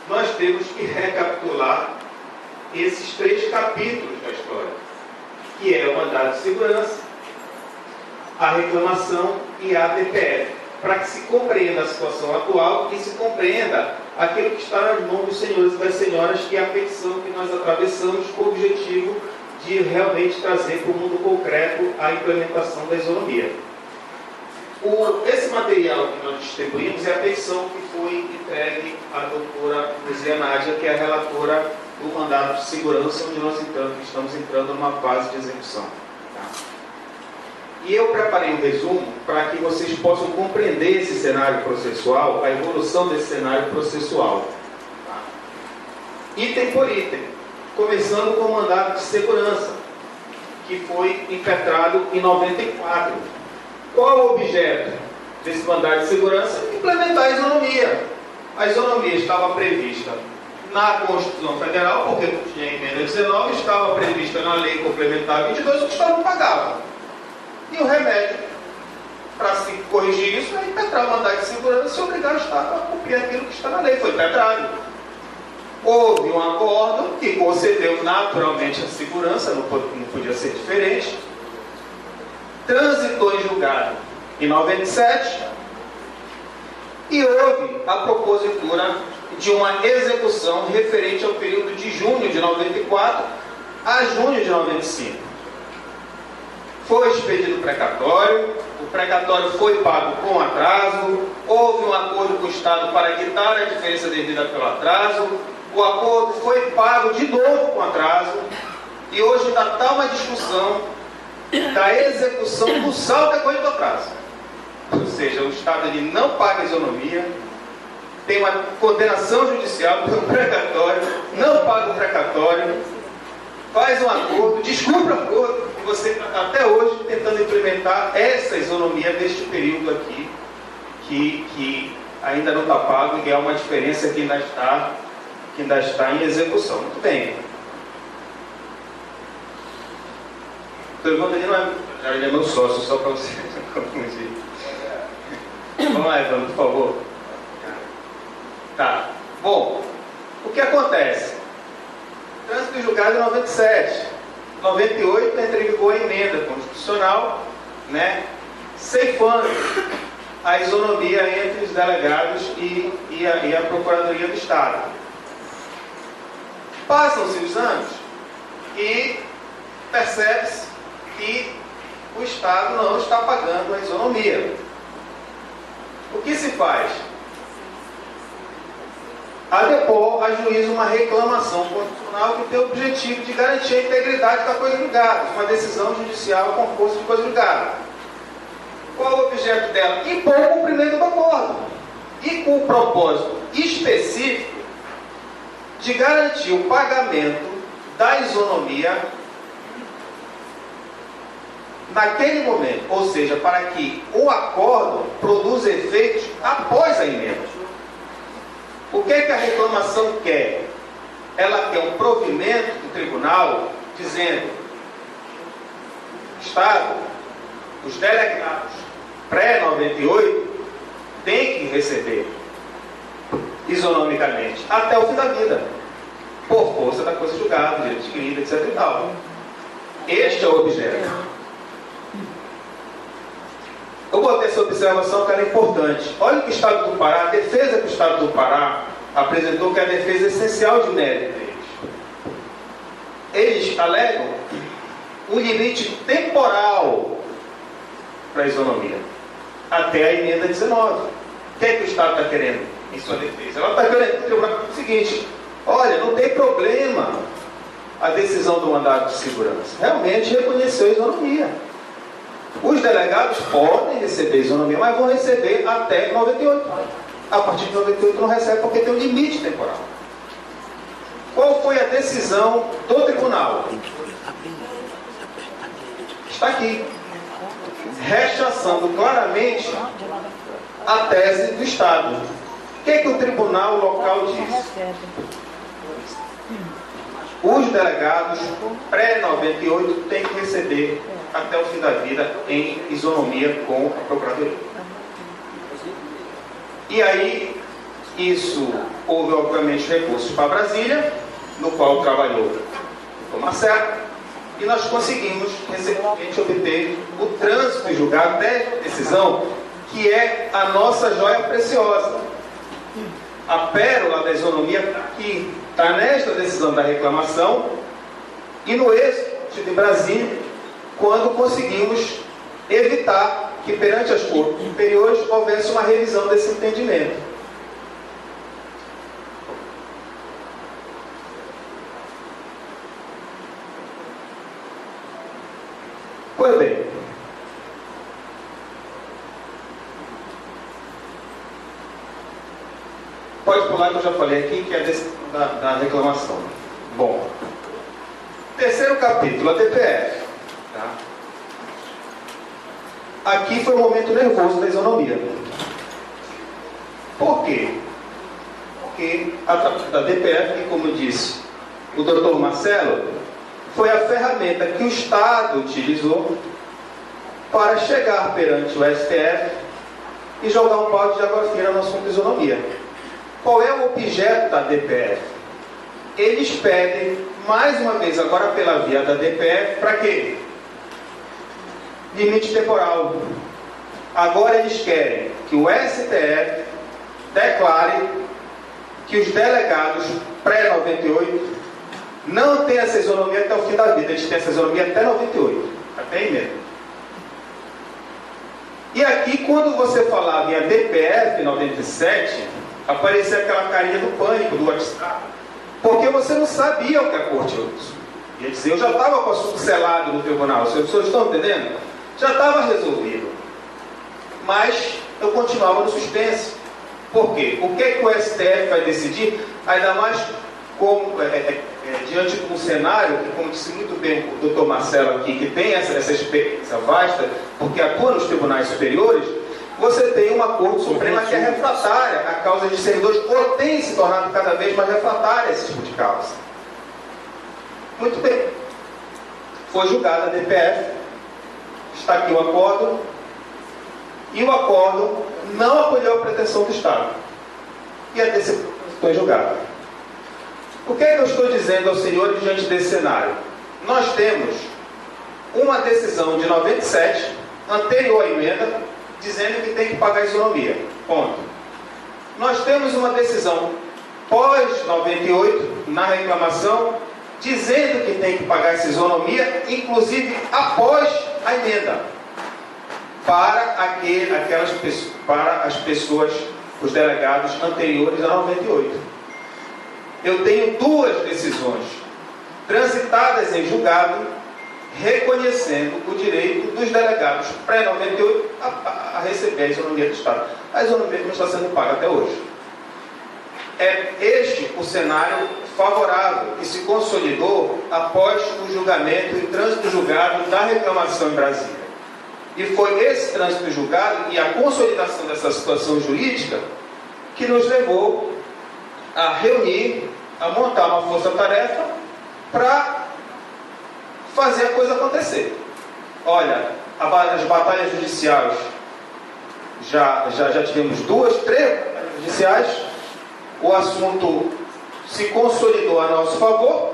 nós temos que recapitular esses 3 capítulos da história, que é o mandado de segurança, a reclamação e a DPF, para que se compreenda a situação atual e se compreenda aquilo que está nas mãos dos senhores e das senhoras, que é a petição que nós atravessamos com o objetivo de realmente trazer para o mundo concreto a implementação da isonomia. Esse material que nós distribuímos é a petição que foi entregue à doutora Luzia Nádia, que é a relatora do mandado de segurança, onde nós estamos entrando numa fase de execução. Tá? E eu preparei um resumo para que vocês possam compreender esse cenário processual, a evolução desse cenário processual. Tá? Item por item, começando com o mandado de segurança, que foi impetrado em 94. Qual é o objeto desse mandado de segurança? Implementar a isonomia. A isonomia estava prevista na Constituição Federal, porque não tinha emenda 19, estava prevista na Lei Complementar 22, o Estado não pagava. E o remédio, para se corrigir isso, é impetrar o mandado de segurança e obrigar o Estado a cumprir aquilo que está na lei. Foi impetrado. Houve um acordo que concedeu naturalmente a segurança, não podia ser diferente. Transitou em julgado em 97 e houve a propositura de uma execução referente ao período de junho de 94 a junho de 95. Foi expedido o precatório foi pago com atraso, houve um acordo com o Estado para quitar a diferença devida pelo atraso, o acordo foi pago de novo com atraso, e hoje está uma discussão da execução do saldo decorrente do atraso. Ou seja, o Estado ele não paga a isonomia, tem uma condenação judicial pelo precatório, não paga o precatório, faz um acordo, descumpre o acordo, e você está até hoje tentando implementar essa isonomia deste período aqui, que ainda não está pago e que é uma diferença que ainda está em execução. Muito bem. O Evandro ele é meu sócio, só para você confundir. Vamos lá, Evandro, por favor. Tá. Bom, o que acontece? Trânsito em julgado em 97. Em 98 entra em vigor a emenda constitucional, né, ceifando a isonomia entre os delegados e a Procuradoria do Estado. Passam-se os anos e percebe-se que o Estado não está pagando a isonomia. O que se faz? A depor a juízo uma reclamação constitucional que tem o objetivo de garantir a integridade da coisa julgada, uma decisão judicial com força de coisa julgada. Qual o objeto dela? Impor o cumprimento do acordo. E com o propósito específico de garantir o pagamento da isonomia naquele momento, ou seja, para que o acordo produza efeitos após a emenda. O que a reclamação quer? Ela quer um provimento do tribunal dizendo: Estado, os delegados pré-98 têm que receber isonomicamente até o fim da vida, por força da coisa julgada, direito de crime, etc. e tal. Este é o objeto. Eu botei essa observação que era importante. Olha o que o Estado do Pará, a defesa que o Estado do Pará apresentou, que é a defesa essencial de mérito deles. Eles alegam um limite temporal para a isonomia, até a emenda 19. O que é que o Estado está querendo em sua defesa? Ela está querendo o tribunal o seguinte: olha, não tem problema a decisão do mandado de segurança. Realmente reconheceu a isonomia. Os delegados podem receber isonomia, mas vão receber até 98. A partir de 98 não recebe porque tem um limite temporal. Qual foi a decisão do tribunal? Está aqui. Rechaçando claramente a tese do Estado. O que o tribunal local diz? Os delegados pré-98 têm que receber até o fim da vida em isonomia com a Procuradoria. E aí Isso, houve obviamente recursos para Brasília, no qual trabalhou o doutor Marcelo, e nós conseguimos recentemente obter o trânsito em julgado até decisão, que é a nossa joia preciosa. A pérola da isonomia está aqui, está nesta decisão da reclamação e no êxito de Brasília, quando conseguimos evitar que perante as cortes superiores houvesse uma revisão desse entendimento. Pois bem, pode pular que eu já falei aqui, que é da reclamação. Bom, terceiro capítulo, a DPF. Tá? Aqui foi um momento nervoso da isonomia. Por quê? Porque a DPF, que, como disse o doutor Marcelo, foi a ferramenta que o Estado utilizou para chegar perante o STF e jogar um balde de água fria no assunto de isonomia. Qual é o objeto da DPF? Eles pedem, mais uma vez, agora pela via da DPF, para quê? Limite temporal. Agora eles querem que o STF declare que os delegados pré-98 não têm essa isonomia até o fim da vida. Eles têm essa isonomia até 98. Até aí mesmo. E aqui, quando você falava em a DPF 97, aparecia aquela carinha do pânico, do WhatsApp. Porque você não sabia o que a corte ia dizer. Eu já estava com o assunto selado no tribunal. Os senhores estão entendendo? Já estava resolvido. Mas eu continuava no suspense. Por quê? O que o STF vai decidir? Ainda mais diante de um cenário que, como disse muito bem o doutor Marcelo aqui, que tem essa experiência vasta, porque atua nos tribunais superiores, você tem uma Corte Suprema que é refratária a causa de servidores, ou tem se tornado cada vez mais refratária a esse tipo de causa. Muito bem. Foi julgada a DPF, está aqui o acordo, e o acordo não acolheu a pretensão do Estado. E a decisão foi julgada. O que é que eu estou dizendo aos senhores diante desse cenário? Nós temos uma decisão de 97, anterior à emenda, dizendo que tem que pagar a isonomia. Ponto. Nós temos uma decisão pós-98, na reclamação, dizendo que tem que pagar essa isonomia, inclusive após a emenda, para as pessoas, os delegados anteriores a 98. Eu tenho duas decisões transitadas em julgado, reconhecendo o direito dos delegados pré-98 a receber a isonomia do Estado. A isonomia não está sendo paga até hoje. É este o cenário favorável que se consolidou após o julgamento e trânsito julgado da reclamação em Brasília. E foi esse trânsito julgado e a consolidação dessa situação jurídica que nos levou a reunir, a montar uma força-tarefa para fazer a coisa acontecer. Olha, as batalhas judiciais, já tivemos 2, 3 batalhas judiciais, o assunto se consolidou a nosso favor,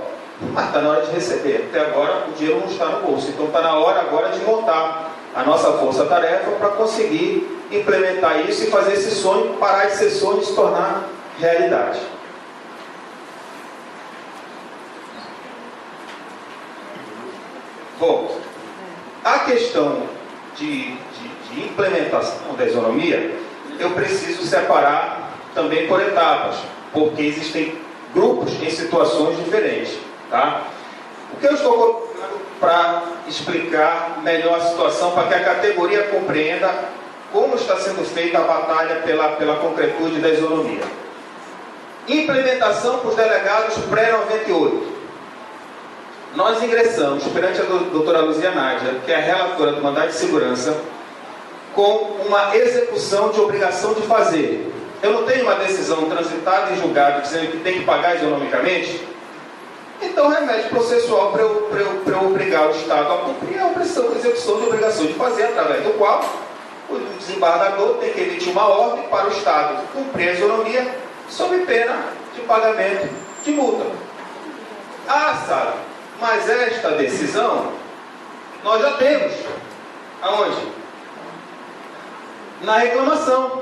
mas está na hora de receber. Até agora o dinheiro não está no bolso, então está na hora agora de montar a nossa força-tarefa para conseguir implementar isso e fazer esse sonho parar de ser sonho e se tornar realidade. Bom, a questão de implementação da isonomia, eu preciso separar também por etapas, porque existem grupos em situações diferentes. Tá? O que eu estou colocando para explicar melhor a situação, para que a categoria compreenda como está sendo feita a batalha pela concretude da isonomia. Implementação para os delegados pré-98. Nós ingressamos perante a doutora Luzia Nádia, que é a relatora do mandado de segurança, com uma execução de obrigação de fazer. Eu não tenho uma decisão transitada e julgada dizendo que tem que pagar isonomicamente, então remédio processual para eu obrigar o Estado a cumprir a execução de obrigação de fazer, através do qual o desembargador tem que emitir uma ordem para o Estado cumprir a isonomia sob pena de pagamento de multa. Ah, sabe, mas esta decisão nós já temos. Aonde? Na reclamação.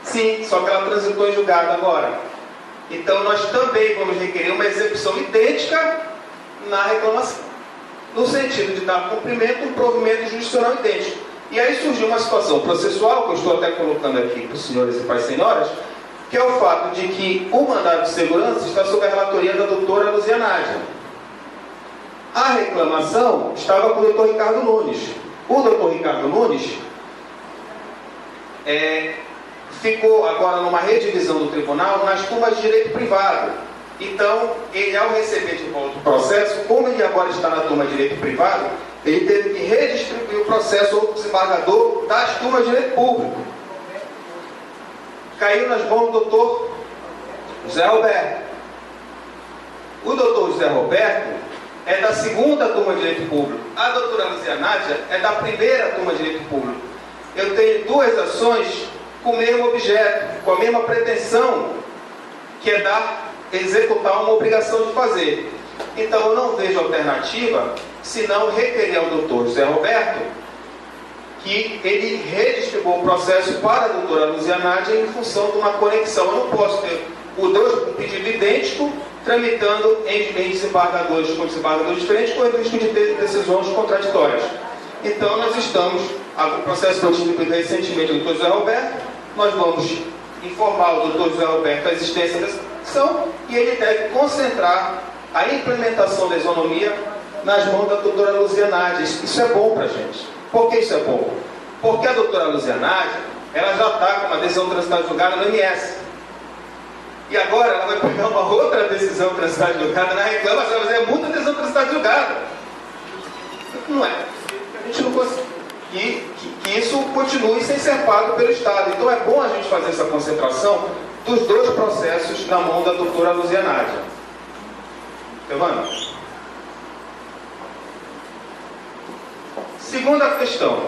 Sim, só que ela transitou em julgado agora. Então nós também vamos requerer uma execução idêntica na reclamação, no sentido de dar cumprimento a um provimento jurisdicional idêntico. E aí surgiu uma situação processual, que eu estou até colocando aqui para os senhores e para as senhoras, que é o fato de que o mandado de segurança está sob a relatoria da doutora Luzia Nádia. A reclamação estava com o doutor Ricardo Nunes. O doutor Ricardo Nunes ficou agora numa redivisão do tribunal nas turmas de direito privado. Então, ele, ao receber de volta o processo, como ele agora está na turma de direito privado, ele teve que redistribuir o processo ao desembargador das turmas de direito público. Caiu nas mãos do doutor José Roberto. O doutor José Roberto é da segunda turma de direito público. A doutora Luzia Nádia é da primeira turma de direito público. Eu tenho duas ações com o mesmo objeto, com a mesma pretensão, que é executar uma obrigação de fazer. Então eu não vejo alternativa senão requerer ao doutor José Roberto que ele redistribua o processo para a doutora Luzia Nádia em função de uma conexão. Eu não posso ter um pedido idêntico tramitando em desembargadores com desembargadores diferentes, com o risco de ter decisões contraditórias. Então nós estamos, o processo foi distribuído recentemente ao doutor José Roberto, nós vamos informar o doutor José Roberto da existência dessa conexão e ele deve concentrar a implementação da isonomia nas mãos da doutora Luzia Nádia. Isso é bom para a gente. Por que isso é bom? Porque a doutora Luzia Nádia, ela já está com uma decisão transitada julgada no MS. E agora ela vai pegar uma outra decisão transitada julgada na reclamação, mas é muita decisão transitada julgada. Não é. A gente não consegue que isso continue sem ser pago pelo Estado. Então é bom a gente fazer essa concentração dos dois processos na mão da doutora Luzia Nádia. Giovana? Segunda questão.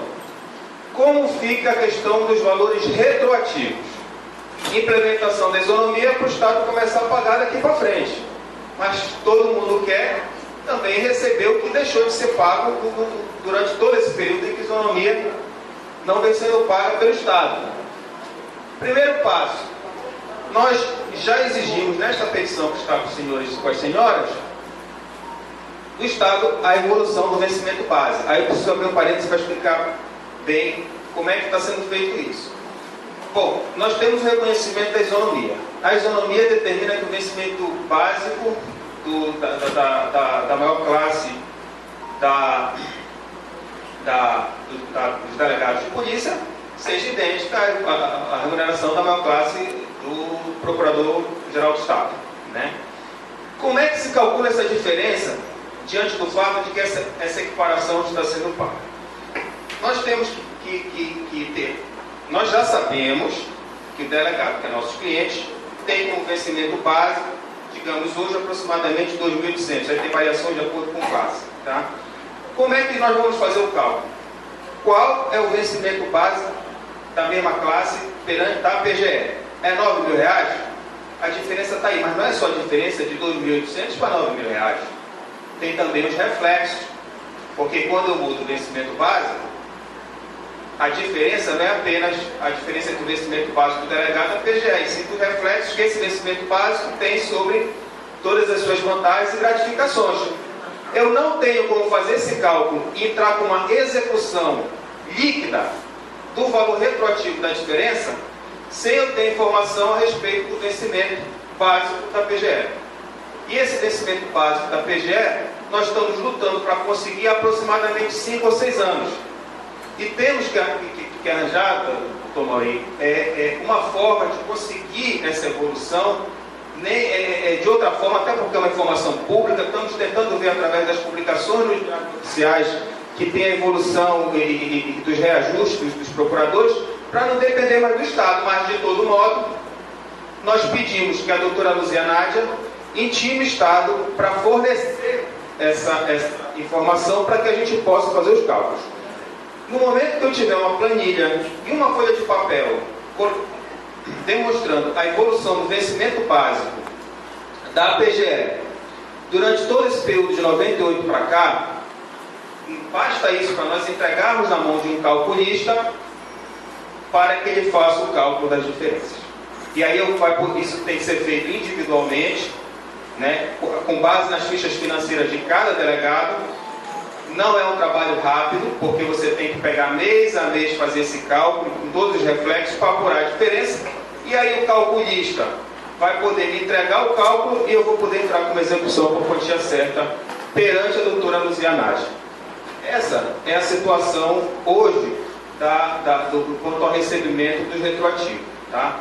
Como fica a questão dos valores retroativos? Implementação da isonomia para o Estado começar a pagar daqui para frente. Mas todo mundo quer também receber o que deixou de ser pago durante todo esse período em que a isonomia não vem sendo paga pelo Estado. Primeiro passo. Nós já exigimos nesta petição que está com os senhores e com as senhoras do Estado a evolução do vencimento base. Aí eu preciso abrir um parênteses para explicar bem como é que está sendo feito isso. Bom, nós temos o reconhecimento da isonomia. A isonomia determina que o vencimento básico da maior classe dos delegados de polícia seja idêntica à remuneração da maior classe do Procurador-Geral do Estado. Né? Como é que se calcula essa diferença diante do fato de que essa equiparação está sendo paga? Nós temos que ter. Nós já sabemos que o delegado, que é nosso cliente, tem como vencimento básico, digamos, hoje aproximadamente 2.800. Aí tem variação de acordo com classe. Tá? Como é que nós vamos fazer o cálculo? Qual é o vencimento básico da mesma classe perante a PGE? É R$9.000? A diferença está aí, mas não é só a diferença de 2.800 para R$9.000. Tem também os reflexos, porque quando eu mudo o vencimento básico, a diferença não é apenas a diferença entre o vencimento básico do delegado e a PGE, e sim os reflexos que esse vencimento básico tem sobre todas as suas vantagens e gratificações. Eu não tenho como fazer esse cálculo e entrar com uma execução líquida do valor retroativo da diferença sem eu ter informação a respeito do vencimento básico da PGE. E esse vencimento básico da PGE, nós estamos lutando para conseguir aproximadamente 5 ou 6 anos. E temos que arranjar, doutor Maurinho, uma forma de conseguir essa evolução, de outra forma, até porque é uma informação pública, estamos tentando ver através das publicações nos diários oficiais que tem a evolução e dos reajustes dos procuradores, para não depender mais do Estado. Mas, de todo modo, nós pedimos que a doutora Luzia Nádia intime o Estado para fornecer essa informação para que a gente possa fazer os cálculos. No momento que eu tiver uma planilha e uma folha de papel demonstrando a evolução do vencimento básico da PGE durante todo esse período de 98 para cá, basta isso para nós entregarmos na mão de um calculista para que ele faça o cálculo das diferenças. E aí isso tem que ser feito individualmente, né, com base nas fichas financeiras de cada delegado. Não é um trabalho rápido, porque você tem que pegar mês a mês, fazer esse cálculo com todos os reflexos para apurar a diferença. E aí o calculista vai poder me entregar o cálculo e eu vou poder entrar com uma execução por quantia certa perante a doutora Luzianage. Essa é a situação hoje quanto ao recebimento dos retroativos. Tá?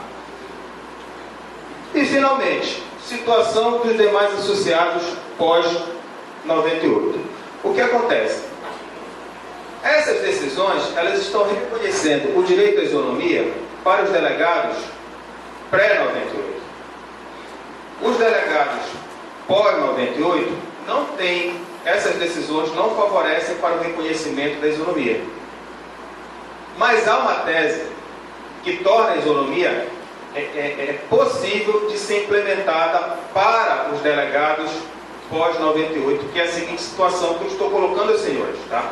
E finalmente, situação dos demais associados pós-98. O que acontece? Essas decisões, elas estão reconhecendo o direito à isonomia para os delegados pré-98. Os delegados pós-98 não têm, essas decisões não favorecem para o reconhecimento da isonomia. Mas há uma tese que torna a isonomia possível de ser implementada para os delegados pós-98, que é a seguinte situação que eu estou colocando aos senhores. Tá?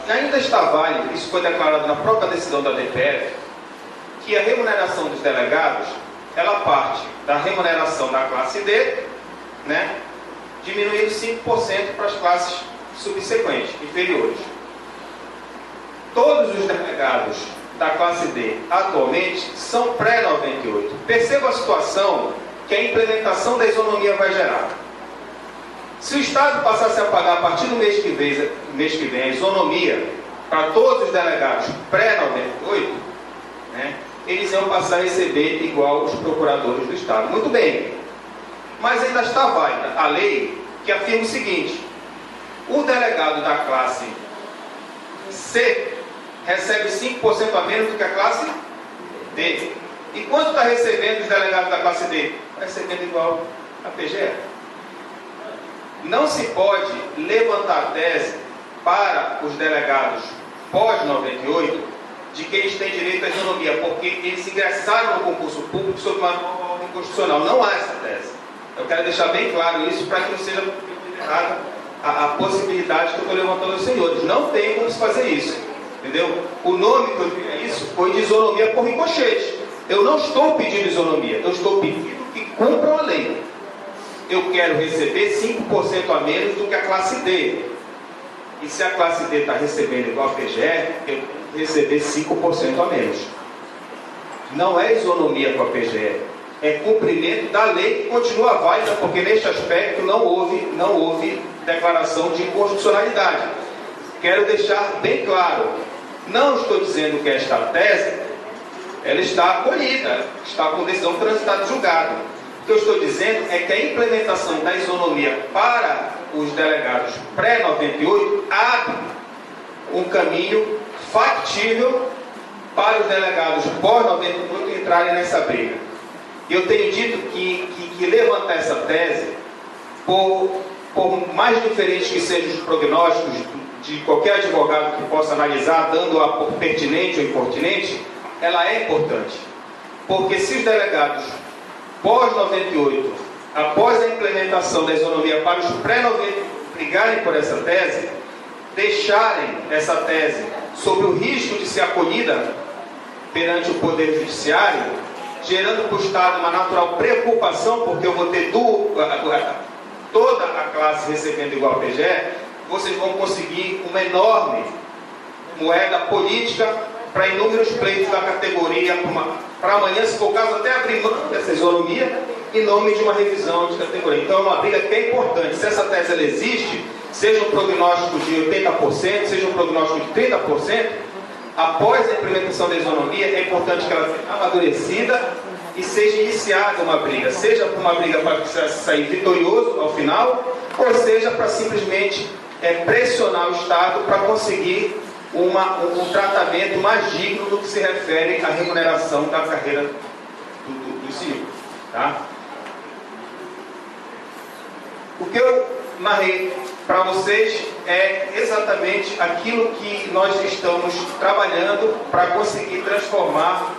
Ainda está válido, isso foi declarado na própria decisão da DPF, que a remuneração dos delegados, ela parte da remuneração da classe D, né, diminuindo 5% para as classes subsequentes, inferiores. Todos os delegados da classe D atualmente são pré-98. Perceba a situação que a implementação da isonomia vai gerar. Se o Estado passasse a pagar a partir do mês que vem a isonomia para todos os delegados pré-98, né, eles iam passar a receber igual os procuradores do Estado. Muito bem, mas ainda está válida a lei que afirma o seguinte: o delegado da classe C recebe 5% a menos do que a classe D. E quanto está recebendo os delegados da classe D? Recebendo igual a PGE. Não se pode levantar a tese para os delegados pós-98 de que eles têm direito à isonomia, porque eles ingressaram no concurso público sob uma nova ordem constitucional. Não há essa tese. Eu quero deixar bem claro isso para que não seja errada a possibilidade que eu estou levantando aos senhores. Não tem como se fazer isso. Entendeu? O nome que eu dei a isso foi de isonomia por ricochete. Eu não estou pedindo isonomia, eu estou pedindo que cumpram a lei. Eu quero receber 5% a menos do que a classe D. E se a classe D está recebendo igual a PGE, eu tenho que receber 5% a menos. Não é isonomia com a PGE, é cumprimento da lei que continua válida, porque neste aspecto não houve declaração de inconstitucionalidade. Quero deixar bem claro, não estou dizendo que esta tese ela está acolhida, está com decisão transitada de julgado. O que eu estou dizendo é que a implementação da isonomia para os delegados pré-98 abre um caminho factível para os delegados pós-98 entrarem nessa briga. E eu tenho dito que levantar essa tese, por mais diferentes que sejam os prognósticos de qualquer advogado que possa analisar, dando-a por pertinente ou impertinente, ela é importante. Porque se os delegados pós-98, após a implementação da isonomia para os pré-98 brigarem por essa tese, deixarem essa tese sob o risco de ser acolhida perante o Poder Judiciário, gerando para o Estado uma natural preocupação, porque eu vou ter toda a classe recebendo igual a PGE, vocês vão conseguir uma enorme moeda política para inúmeros pleitos da categoria, para amanhã, se for o caso, até abrir mão dessa isonomia em nome de uma revisão de categoria. Então é uma briga que é importante. Se essa tese ela existe, seja um prognóstico de 80%, seja um prognóstico de 30%, após a implementação da isonomia, é importante que ela seja amadurecida e seja iniciada uma briga, seja uma briga para sair vitorioso ao final, ou seja para simplesmente pressionar o Estado para conseguir um tratamento mais digno no que se refere à remuneração da carreira do civil. Tá? O que eu narrei para vocês é exatamente aquilo que nós estamos trabalhando para conseguir transformar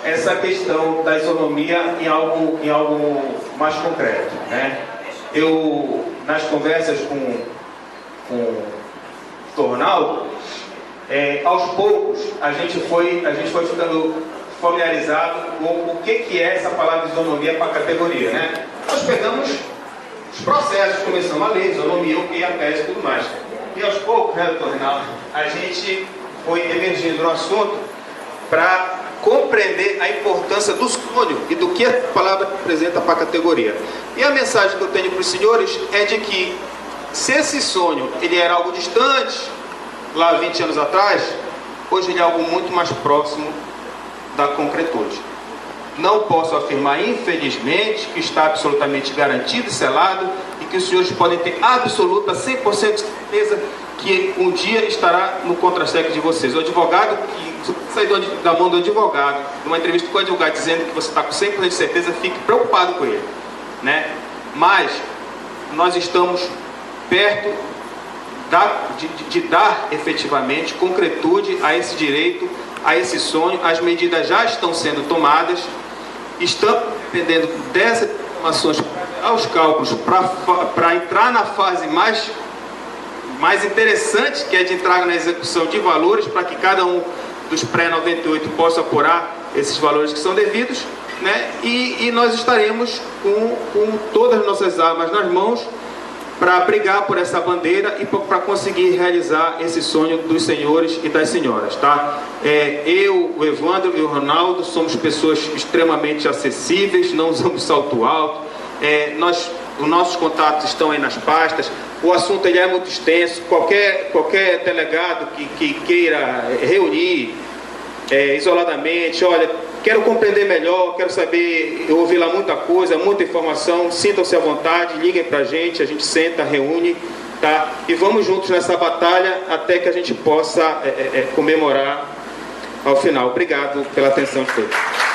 essa questão da isonomia em algo mais concreto, né? Eu, nas conversas com o Tornaldo, aos poucos a gente foi ficando familiarizado com o que é essa palavra isonomia para a categoria, né? Nós pegamos os processos, começamos a ler isonomia, o que a tese e tudo mais. E aos poucos, né, doutor Reinaldo, a gente foi emergindo no assunto para compreender a importância do sonho e do que a palavra representa para a categoria. E a mensagem que eu tenho para os senhores é de que, se esse sonho ele era algo distante, lá 20 anos atrás, hoje ele é algo muito mais próximo da concretude. Não posso afirmar, infelizmente, que está absolutamente garantido e selado e que os senhores podem ter absoluta, 100% de certeza que um dia estará no contra-cheque de vocês. O advogado, que sair da mão do advogado, numa entrevista com o advogado dizendo que você está com 100% de certeza, fique preocupado com ele, né? Mas nós estamos perto de dar efetivamente concretude a esse direito, a esse sonho. As medidas já estão sendo tomadas, estamos dependendo dessas informações aos cálculos para entrar na fase mais interessante, que é de entrar na execução de valores, para que cada um dos pré-98 possa apurar esses valores que são devidos, né? E nós estaremos com todas as nossas armas nas mãos para brigar por essa bandeira e para conseguir realizar esse sonho dos senhores e das senhoras, tá? Eu, o Evandro e o Ronaldo somos pessoas extremamente acessíveis, não usamos salto alto, os nossos contatos estão aí nas pastas. O assunto ele é muito extenso. Qualquer delegado que queira reunir isoladamente, olha, quero compreender melhor, quero saber, eu ouvi lá muita coisa, muita informação, sintam-se à vontade, liguem pra gente, a gente senta, reúne, tá? E vamos juntos nessa batalha até que a gente possa comemorar ao final. Obrigado pela atenção de todos.